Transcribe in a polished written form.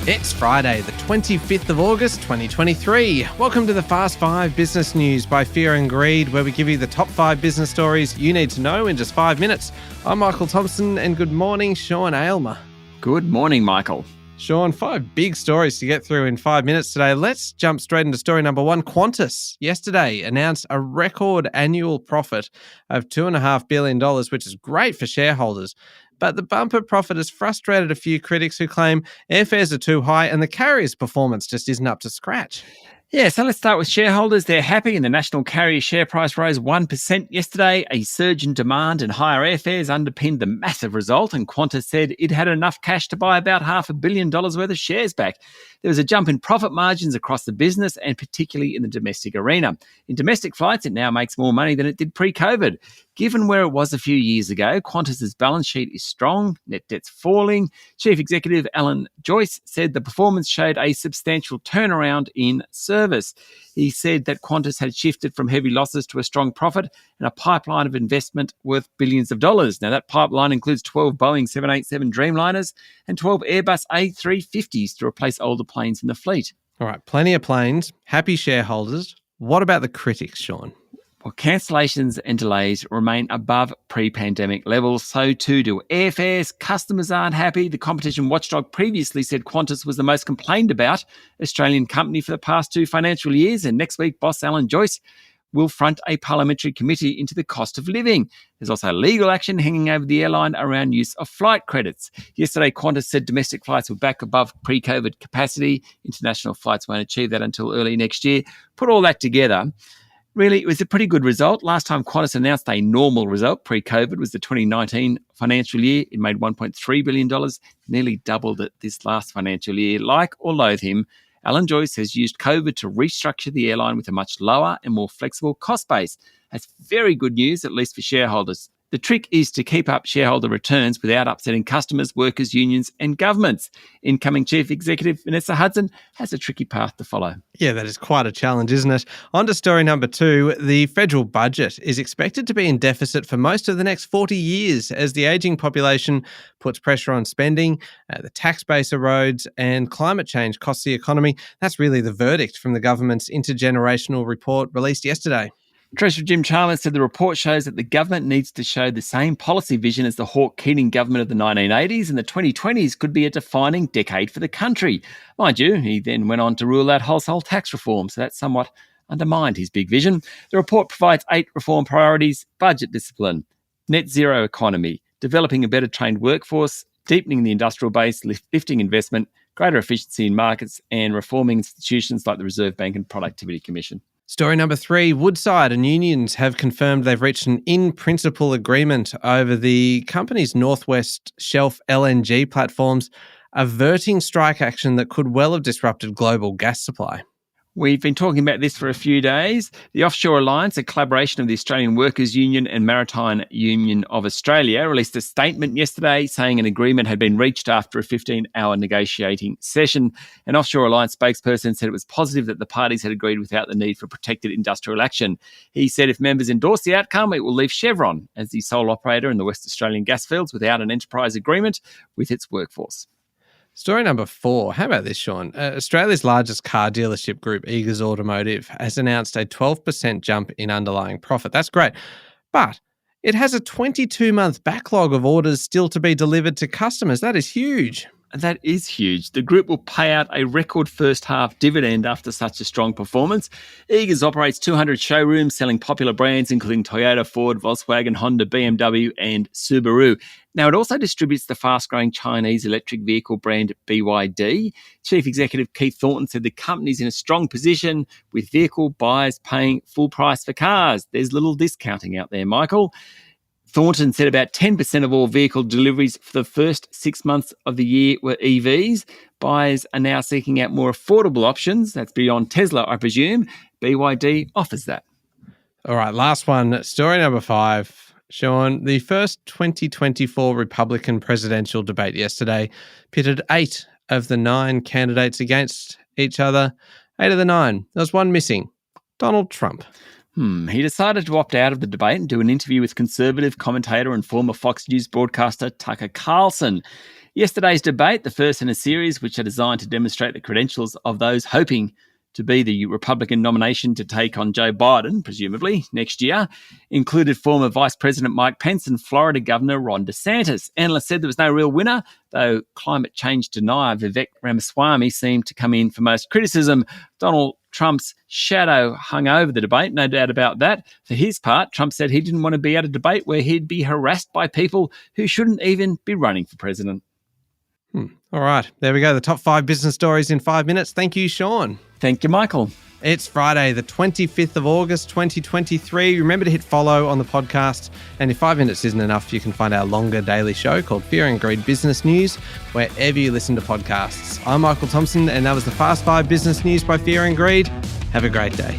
It's Friday, the 25th of August, 2023. Welcome to the Fast 5 Business News by Fear and Greed, where we give you the top 5 business stories you need to know in just 5 minutes. I'm Michael Thompson, and good morning, Sean Aylmer. Good morning, Michael. Sean, 5 big stories to get through in 5 minutes today. Let's jump straight into story number 1. Qantas yesterday announced a record annual profit of $2.5 billion, which is great for shareholders. But the bumper profit has frustrated a few critics who claim airfares are too high and the carrier's performance just isn't up to scratch. Yeah, so let's start with shareholders. They're happy and the national carrier share price rose 1% yesterday. A surge in demand and higher airfares underpinned the massive result, and Qantas said it had enough cash to buy about $500 million worth of shares back. There was a jump in profit margins across the business and particularly in the domestic arena. In domestic flights, it now makes more money than it did pre-COVID. Given where it was a few years ago, Qantas's balance sheet is strong, net debt's falling. Chief Executive Alan Joyce said the performance showed a substantial turnaround in service. He said that Qantas had shifted from heavy losses to a strong profit and a pipeline of investment worth billions of dollars. Now, that pipeline includes 12 Boeing 787 Dreamliners and 12 Airbus A350s to replace older planes in the fleet. All right, plenty of planes, happy shareholders. What about the critics, Sean? Well, cancellations and delays remain above pre-pandemic levels. So too do airfares. Customers aren't happy. The competition watchdog previously said Qantas was the most complained about Australian company for the past 2 financial years. And next week, boss Alan Joyce will front a parliamentary committee into the cost of living. There's also legal action hanging over the airline around use of flight credits. Yesterday, Qantas said domestic flights were back above pre-COVID capacity. International flights won't achieve that until early next year. Put all that together, really, it was a pretty good result. Last time Qantas announced a normal result pre-COVID was the 2019 financial year. It made $1.3 billion, nearly doubled it this last financial year. Like or loathe him, Alan Joyce has used COVID to restructure the airline with a much lower and more flexible cost base. That's very good news, at least for shareholders. The trick is to keep up shareholder returns without upsetting customers, workers, unions and governments. Incoming Chief Executive Vanessa Hudson has a tricky path to follow. Yeah, that is quite a challenge, isn't it? On to story number 2. The federal budget is expected to be in deficit for most of the next 40 years as the ageing population puts pressure on spending, the tax base erodes and climate change costs the economy. That's really the verdict from the government's intergenerational report released yesterday. Treasurer Jim Chalmers said the report shows that the government needs to show the same policy vision as the Hawke-Keating government of the 1980s, and the 2020s could be a defining decade for the country. Mind you, he then went on to rule out wholesale tax reform, so that somewhat undermined his big vision. The report provides 8 reform priorities: budget discipline, net zero economy, developing a better trained workforce, deepening the industrial base, lifting investment, greater efficiency in markets, and reforming institutions like the Reserve Bank and Productivity Commission. Story number 3, Woodside and unions have confirmed they've reached an in-principle agreement over the company's Northwest Shelf LNG platforms, averting strike action that could well have disrupted global gas supply. We've been talking about this for a few days. The Offshore Alliance, a collaboration of the Australian Workers' Union and Maritime Union of Australia, released a statement yesterday saying an agreement had been reached after a 15-hour negotiating session. An Offshore Alliance spokesperson said it was positive that the parties had agreed without the need for protected industrial action. He said if members endorse the outcome, it will leave Chevron as the sole operator in the West Australian gas fields without an enterprise agreement with its workforce. Story number 4. How about this, Sean? Australia's largest car dealership group, Eagers Automotive, has announced a 12% jump in underlying profit. That's great. But it has a 22-month backlog of orders still to be delivered to customers. That is huge. That is huge. The group will pay out a record first half dividend after such a strong performance. Eagers operates 200 showrooms selling popular brands including Toyota, Ford, Volkswagen, Honda, BMW and Subaru. Now, it also distributes the fast-growing Chinese electric vehicle brand BYD. Chief Executive Keith Thornton said the company's in a strong position with vehicle buyers paying full price for cars. There's little discounting out there, Michael. Thornton said about 10% of all vehicle deliveries for the first 6 months of the year were EVs. Buyers are now seeking out more affordable options. That's beyond Tesla, I presume. BYD offers that. All right, last one. Story number 5. Sean, the first 2024 Republican presidential debate yesterday pitted 8 of the 9 candidates against each other. 8 of the 9. There was one missing. Donald Trump. He decided to opt out of the debate and do an interview with conservative commentator and former Fox News broadcaster Tucker Carlson. Yesterday's debate, the first in a series which are designed to demonstrate the credentials of those hoping to be the Republican nomination to take on Joe Biden, presumably, next year, included former Vice President Mike Pence and Florida Governor Ron DeSantis. Analysts said there was no real winner, though climate change denier Vivek Ramaswamy seemed to come in for most criticism. Donald Trump's shadow hung over the debate, no doubt about that. For his part, Trump said he didn't want to be at a debate where he'd be harassed by people who shouldn't even be running for president. All right, there we go. The top 5 business stories in 5 minutes. Thank you, Sean. Thank you, Michael. It's Friday, the 25th of August, 2023. Remember to hit follow on the podcast. And if 5 minutes isn't enough, you can find our longer daily show called Fear and Greed Business News, wherever you listen to podcasts. I'm Michael Thompson, and that was the Fast 5 Business News by Fear and Greed. Have a great day.